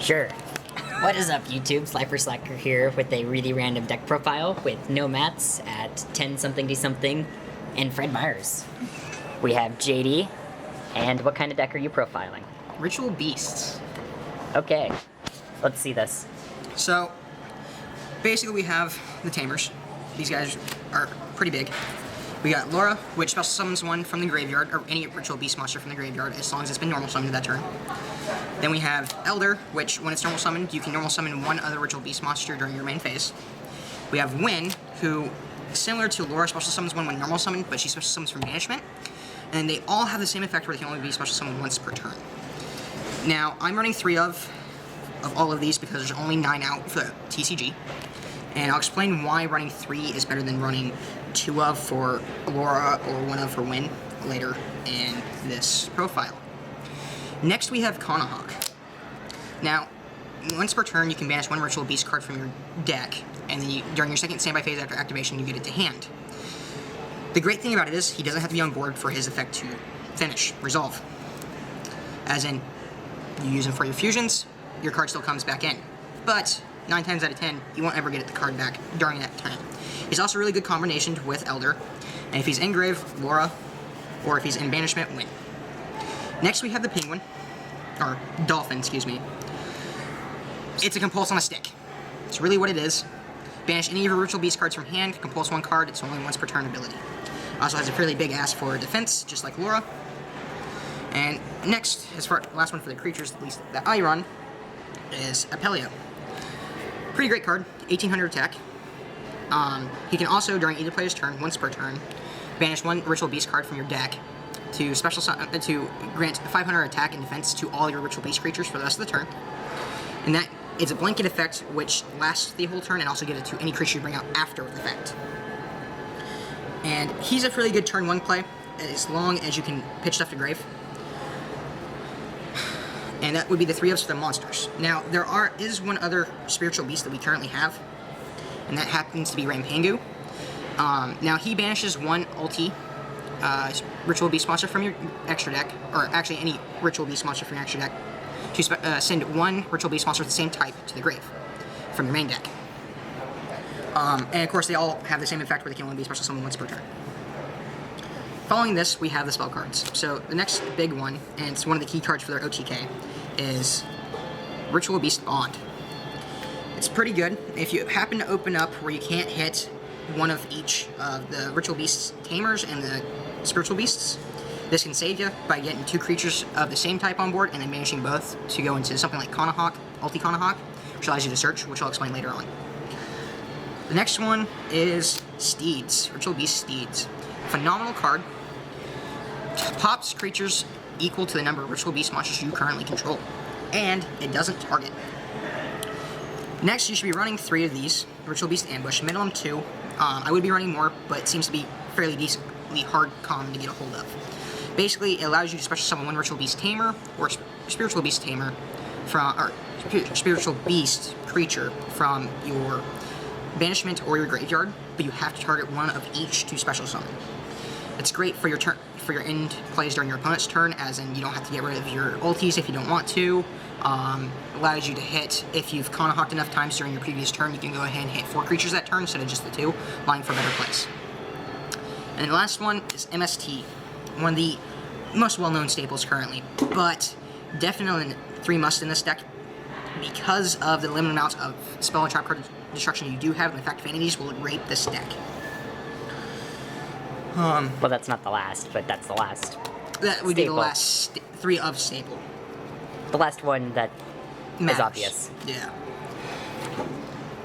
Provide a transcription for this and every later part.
Sure. What is up, YouTube? Slifer Slacker here with a really random deck profile with no mats at 10 something to something and Fred Myers. We have JD, and what kind of deck are you profiling? Ritual Beasts. Okay, let's see this. So, basically we have the Tamers. These guys are pretty big. We got Laura, which special summons one from the graveyard, or any Ritual Beast monster from the graveyard, as long as it's been normal summoned that turn. Then we have Elder, which when it's normal summoned, you can normal summon one other Ritual Beast monster during your main phase. We have Wynn, who, similar to Laura, special summons one when normal summoned, but she special summons from banishment. And they all have the same effect where they can only be special summoned once per turn. Now, I'm running 3 of all of these because there's only 9 out for TCG. And I'll explain why running 3 is better than running 2 of for Laura or 1 of for Wynn later in this profile. Next we have Conahawk. Now, once per turn you can banish 1 Ritual Beast card from your deck, and then during your second standby phase after activation you get it to hand. The great thing about it is he doesn't have to be on board for his effect to finish, resolve. As in, you use him for your fusions, your card still comes back in. But 9 times out of 10, you won't ever get the card back during that time. He's also a really good combination with Elder, and if he's in Grave, Laura, or if he's in Banishment, Wynn. Next we have the Penguin, or Dolphin, excuse me. It's a Compulse on a stick. It's really what it is. Banish any of your Ritual Beast cards from hand, Compulse 1 card, it's only once per turn ability. Also has a fairly big ass for defense, just like Laura. And next, as far last one for the creatures, at least that I run, is Apelio. Pretty great card, 1800 attack. He can also, during either player's turn, once per turn, banish 1 Ritual Beast card from your deck to to grant 500 attack and defense to all your Ritual Beast creatures for the rest of the turn. And that is a blanket effect which lasts the whole turn and also gives it to any creature you bring out after the effect. And he's a really good turn 1 play as long as you can pitch stuff to grave. And that would be the 3 ups for the monsters. Now, there is one other Spiritual Beast that we currently have, and that happens to be Rampangu. Now, he banishes 1 ulti Ritual Beast monster from your extra deck, or actually any Ritual Beast monster from your extra deck, to send 1 Ritual Beast monster of the same type to the grave from your main deck. And of course, they all have the same effect where they can only be special summoned once per turn. Following this, we have the spell cards. So the next big one, and it's one of the key cards for their OTK, is Ritual Beast Bond. It's pretty good. If you happen to open up where you can't hit one of each of the Ritual Beast's Tamers and the Spiritual Beasts, this can save you by getting 2 creatures of the same type on board and then banishing both to go into something like Conahawk, Ulti Conahawk, which allows you to search, which I'll explain later on. The next one is Steeds, Ritual Beast Steeds. Phenomenal card. Pops creatures equal to the number of Ritual Beast monsters you currently control, and it doesn't target. Next, you should be running 3 of these, Ritual Beast Ambush, minimum 2. I would be running more, but it seems to be fairly decently hard common to get a hold of. Basically, it allows you to special summon 1 Ritual Beast Tamer, or Spiritual Beast Tamer, or Spiritual Beast creature from your banishment or your graveyard, but you have to target 1 of each to special summon. It's great for your turn, for your end plays during your opponent's turn, as in you don't have to get rid of your ultis if you don't want to. Allows you to hit, if you've Conahawked enough times during your previous turn, you can go ahead and hit 4 creatures that turn instead of just the 2, allowing for better plays. And the last one is MST, one of the most well-known staples currently, but definitely 3 must in this deck because of the limited amount of spell and trap card destruction you do have, and the fact vanities will rape this deck. Well, that's not the last, but that's the last. That would be the last 3 of staple. The last one that Matters. is obvious. Yeah.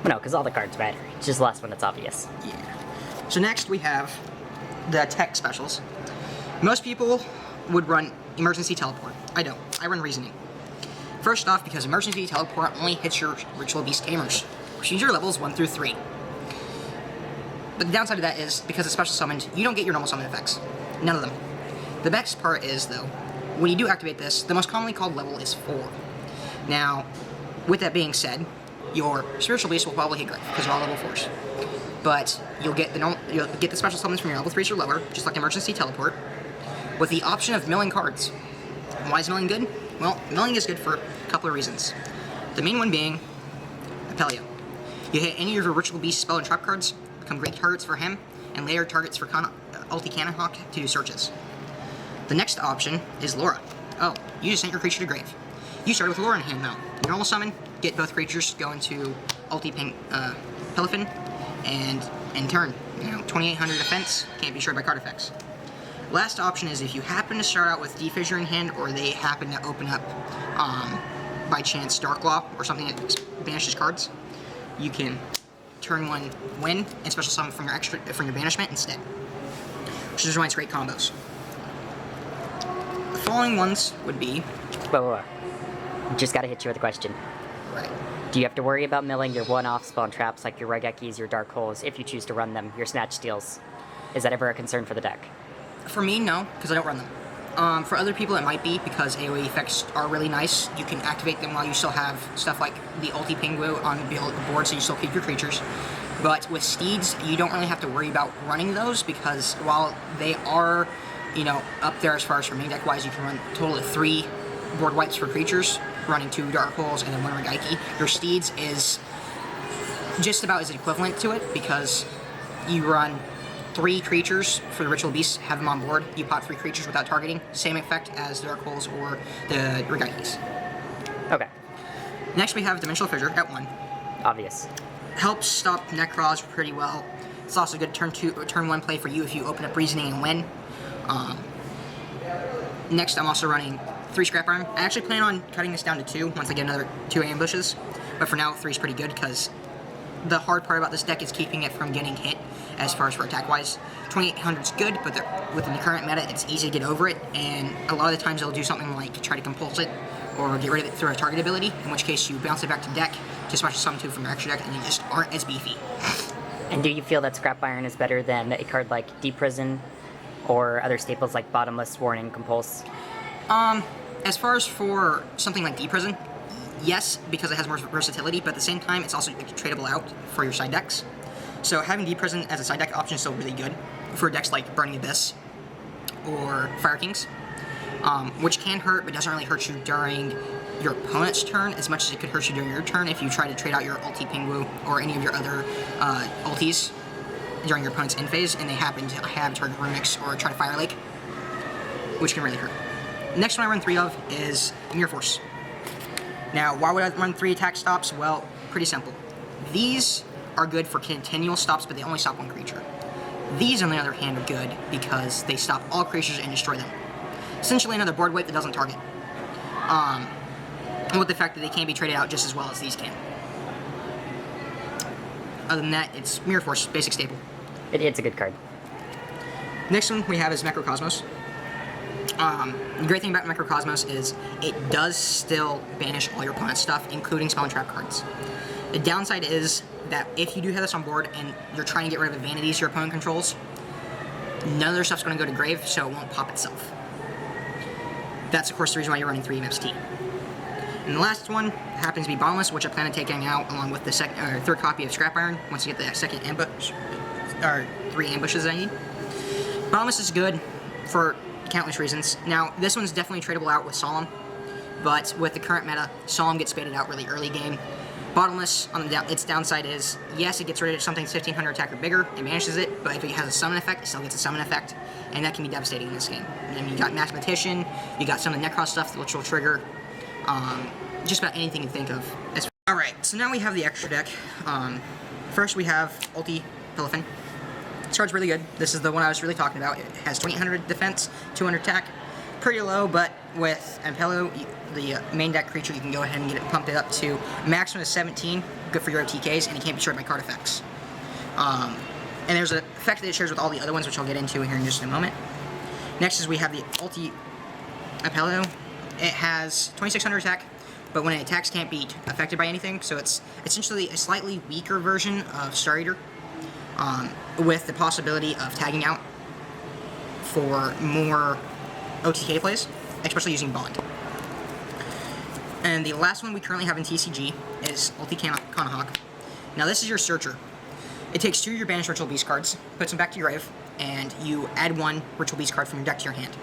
No, because all the cards matter. It's just the last one that's obvious. Yeah. So next we have the tech specials. Most people would run Emergency Teleport. I don't. I run Reasoning. First off, because Emergency Teleport only hits your Ritual Beast Tamers, which means your levels 1 through 3. But the downside of that is, because it's special summoned, you don't get your normal summon effects. None of them. The best part is, though, when you do activate this, the most commonly called level is 4. Now, with that being said, your Spiritual Beast will probably hit Grave, because they're all level 4s. But you'll get the special summons from your level 3s or lower, just like Emergency Teleport, with the option of milling cards. Why is milling good? Well, milling is good for a couple of reasons. The main one being Apelio. You hit any of your Ritual Beast spell and trap cards, become great targets for him, and later targets for Ulti Cannonhawk to do searches. The next option is Laura. Oh, you just sent your creature to grave. You started with Laura in hand though. Normal summon, get both creatures, go into Ulti Pelifin, and in turn, 2800 defense, can't be destroyed by card effects. Last option is if you happen to start out with Defissure in hand, or they happen to open up, by chance, Darklaw, or something that banishes cards, you can turn 1 win, and special summon from your banishment instead. Which is why it's great combos. The following ones would be... Whoa. Just gotta hit you with a question. Right. Do you have to worry about milling your one-off spawn traps like your Raigekis, your Dark Holes, if you choose to run them, your Snatch Steals? Is that ever a concern for the deck? For me, no, because I don't run them. For other people, it might be, because AoE effects are really nice. You can activate them while you still have stuff like the Ulti Pingu on the board, so you still keep your creatures. But with Steeds, you don't really have to worry about running those, because while they are, up there as far as for main deck-wise, you can run a total of 3 board wipes for creatures, running 2 Dark Holes and then 1 Raigeki. Your Steeds is just about as equivalent to it, because you run 3 creatures for the Ritual Beasts, have them on board, you pop 3 creatures without targeting, same effect as the Dark Holes or the Raigekis. Okay. Next we have Dimensional Fissure at 1. Obvious. Helps stop Necroz pretty well. It's also a good turn 1 play for you if you open up Reasoning and win. Next I'm also running 3 Scrap Iron. I actually plan on cutting this down to 2 once I get another 2 ambushes, but for now 3 is pretty good, because the hard part about this deck is keeping it from getting hit as far as for attack wise. 2800 is good, but within the current meta it's easy to get over it, and a lot of the times they'll do something like try to compulse it or get rid of it through a target ability, in which case you bounce it back to deck to special summon 2 from your extra deck and you just aren't as beefy. And do you feel that Scrap Iron is better than a card like Deep Prison or other staples like Bottomless, Warning, Compulse? As far as for something like Deep Prison, yes, because it has more versatility, but at the same time, it's also tradable out for your side decks. So having Deep Prison as a side deck option is still really good for decks like Burning Abyss or Fire Kings, which can hurt, but doesn't really hurt you during your opponent's turn as much as it could hurt you during your turn if you try to trade out your Ulti Pingu or any of your other ultis during your opponent's end phase, and they happen to have target Runix or try to Fire Lake, which can really hurt. The next one I run 3 of is Mirror Force. Now, why would I run 3 attack stops? Well, pretty simple. These are good for continual stops, but they only stop 1 creature. These, on the other hand, are good because they stop all creatures and destroy them. Essentially another board wipe that doesn't target. And with the fact that they can be traded out just as well as these can. Other than that, it's Mirror Force, basic staple. It's a good card. Next one we have is Microcosmos. The great thing about Microcosmos is it does still banish all your opponent's stuff, including spell and trap cards. The downside is that if you do have this on board and you're trying to get rid of the vanities your opponent controls, none of their stuff's going to go to grave, so it won't pop itself. That's, of course, the reason why you're running 3 MST. And the last one happens to be Bottomless, which I plan on taking out along with the third copy of Scrap Iron once you get the second ambush, or 3 ambushes I need. Bottomless is good for countless reasons. Now, this one's definitely tradable out with Solemn, but with the current meta, Solemn gets baited out really early game. Bottomless, on its downside is, yes, it gets rid of something 1500 attack or bigger and banishes it, but if it has a summon effect, it still gets a summon effect, and that can be devastating in this game. And then you got Mathematician, you got some of the Necross stuff which will trigger just about anything you think of. Alright, so now we have the extra deck. First we have Ulti Pelifin. This card's really good. This is the one I was really talking about. It has 2800 defense, 200 attack. Pretty low, but with Apelio, the main deck creature, you can go ahead and get it pumped up to a maximum of 17. Good for your OTKs, and it can't be destroyed by card effects. And there's an effect that it shares with all the other ones, which I'll get into here in just a moment. Next is we have the Ulti Apelio. It has 2600 attack, but when it attacks, can't be affected by anything, so it's essentially a slightly weaker version of Star Eater, with the possibility of tagging out for more OTK plays, especially using Bond. And the last one we currently have in TCG is Ulti Cannonhawk. Now this is your Searcher. It takes 2 of your banished Ritual Beast cards, puts them back to your grave, and you add 1 Ritual Beast card from your deck to your hand.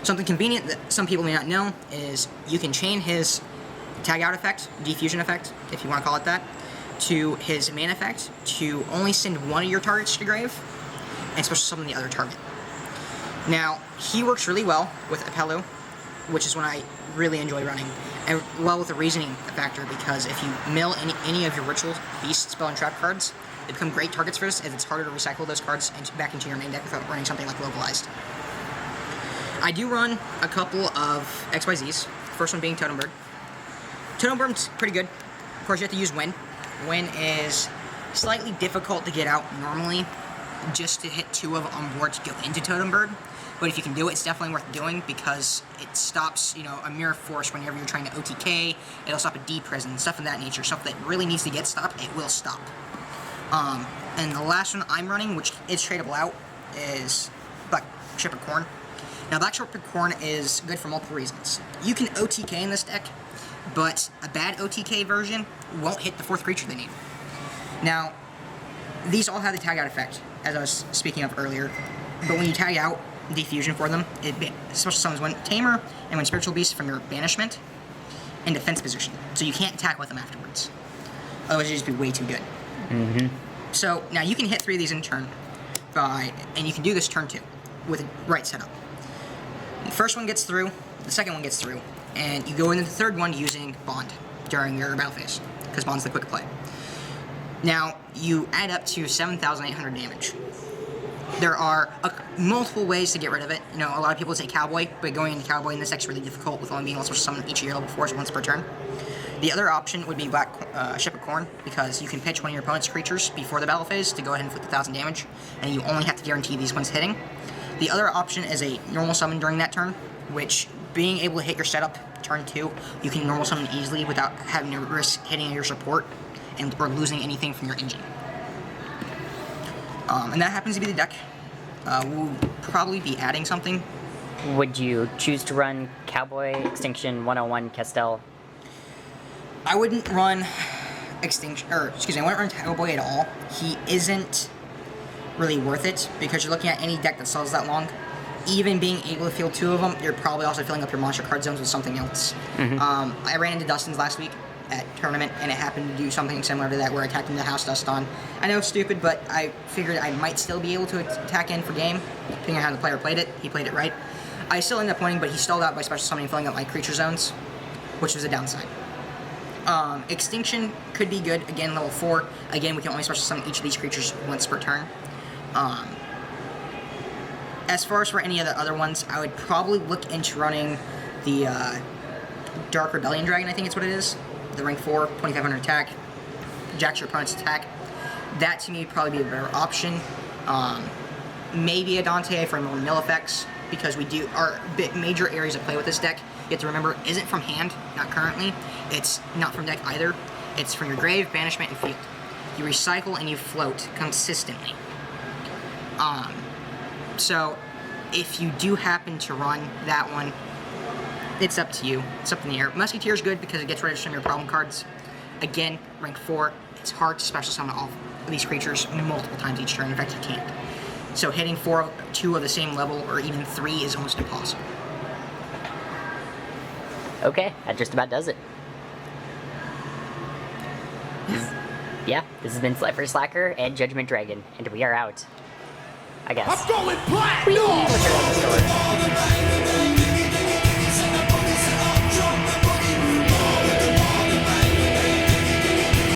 Something convenient that some people may not know is you can chain his tag out effect, defusion effect, if you want to call it that, to his main effect to only send one of your targets to grave and special summon the other target. Now, he works really well with Apello, which is when I really enjoy running, and well with the reasoning factor, because if you mill any of your ritual, beast, spell, and trap cards, they become great targets for this, as it's harder to recycle those cards back into your main deck without running something like Localized. I do run a couple of XYZs, first one being Totem Bird. Totem Bird's pretty good. Of course, you have to use Win. Win is slightly difficult to get out normally, just to hit 2 of it on board to go into Totem Bird. But if you can do it, it's definitely worth doing, because it stops, a Mirror Force whenever you're trying to OTK. It'll stop a D-Prison, stuff of that nature. Stuff that really needs to get stopped, it will stop. And the last one I'm running, which is tradable out, is Black Shepherd Corn. Now, Black Shepherd Corn is good for multiple reasons. You can OTK in this deck, but a bad OTK version won't hit the 4th creature they need. Now, these all have the tag out effect, as I was speaking of earlier. But when you tag out Defusion for them, it special summons one Tamer and one Spiritual Beast from your banishment in defense position. So you can't attack with them afterwards. Otherwise, it'd just be way too good. Mm-hmm. So now you can hit 3 of these in turn, and you can do this turn 2 with the right setup. The first one gets through, the second one gets through, and you go into the third one using Bond during your battle phase, because Bond's the quick play. Now, you add up to 7,800 damage. There are multiple ways to get rid of it. A lot of people say Cowboy, but going into Cowboy in this deck is really difficult with only being able to summon each of your level 4s once per turn. The other option would be Black Shepherd Corn, because you can pitch one of your opponent's creatures before the battle phase to go ahead and flip 1,000 damage, and you only have to guarantee these ones hitting. The other option is a normal summon during that turn, which, being able to hit your setup turn 2, you can normal summon easily without having to risk hitting your support or losing anything from your engine. And that happens to be the deck. We'll probably be adding something. Would you choose to run Cowboy, Extinction, 101, Castel? I wouldn't run Extinction, I wouldn't run Cowboy at all. He isn't really worth it, because you're looking at any deck that sells that long. Even being able to field 2 of them, you're probably also filling up your monster card zones with something else. Mm-hmm. I ran into Dustin's last week at tournament, and it happened to do something similar to that, where I attacked into House Dust on. I know it's stupid, but I figured I might still be able to attack in for game, depending on how the player played it. He played it right. I still ended up winning, but he stalled out by special summoning, filling up my creature zones, which was a downside. Extinction could be good, again, level 4. Again, we can only special summon each of these creatures once per turn. As far as for any of the other ones, I would probably look into running the Dark Rebellion Dragon, I think it's what it is. The rank 4, 2,500 attack, jacks your opponent's attack. That to me would probably be a better option. Maybe a Dante for more mill effects, because our major areas of play with this deck, you have to remember, isn't from hand, not currently. It's not from deck either. It's from your grave, banishment, and field. You recycle and you float consistently. So if you do happen to run that one, it's up to you. It's up in the air. Musketeer is good because it gets rid of some of your problem cards. Again, rank 4, it's hard to special summon all of these creatures multiple times each turn. In fact, you can't. So hitting 2 of the same level, or even 3, is almost impossible. Okay, that just about does it. Yeah, this has been Slifer Slacker and Judgment Dragon, and we are out. I guess. I'm going platinum! Whee!